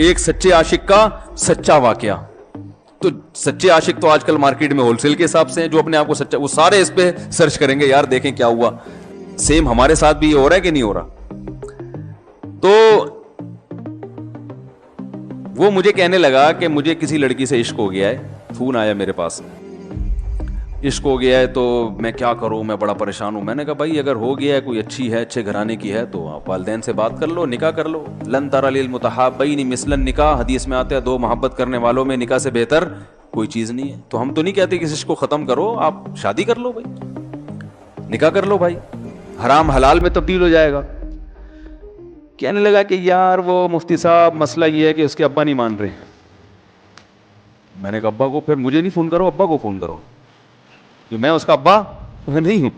एक सच्चे आशिक का सच्चा वाकया। तो सच्चे आशिक तो आजकल मार्केट में होलसेल के हिसाब से हैं, जो अपने आप को सच्चा, वो सारे इस पे सर्च करेंगे यार देखें क्या हुआ। सेम हमारे साथ भी ये हो रहा है कि नहीं हो रहा। तो वो मुझे कहने लगा कि मुझे किसी लड़की से इश्क हो गया है, फोन आया मेरे पास, इश्क हो गया है तो मैं क्या करूं, मैं बड़ा परेशान हूं। मैंने कहा भाई अगर हो गया है, कोई अच्छी है, अच्छे घराने की है, तो आप वालिदैन से बात कर लो, निकाह कर लो। लन तरा लिल मुतहाब्बैनि मिसलन निकाह, हदीस में आता है दो मोहब्बत करने वालों में निकाह से बेहतर कोई चीज नहीं है। तो हम तो नहीं कहते कि इस इश्क को खत्म करो, आप शादी कर लो भाई, निकाह कर लो भाई, हराम हलाल में तब्दील हो जाएगा। कहने लगा कि यार वो मुफ्ती साहब मसला ये है कि उसके अब्बा नहीं मान रहे। मैंने कहा अब्बा को, फिर मुझे नहीं फोन करो, अब्बा को फोन करो, कि मैं उसका अब्बा नहीं हूं।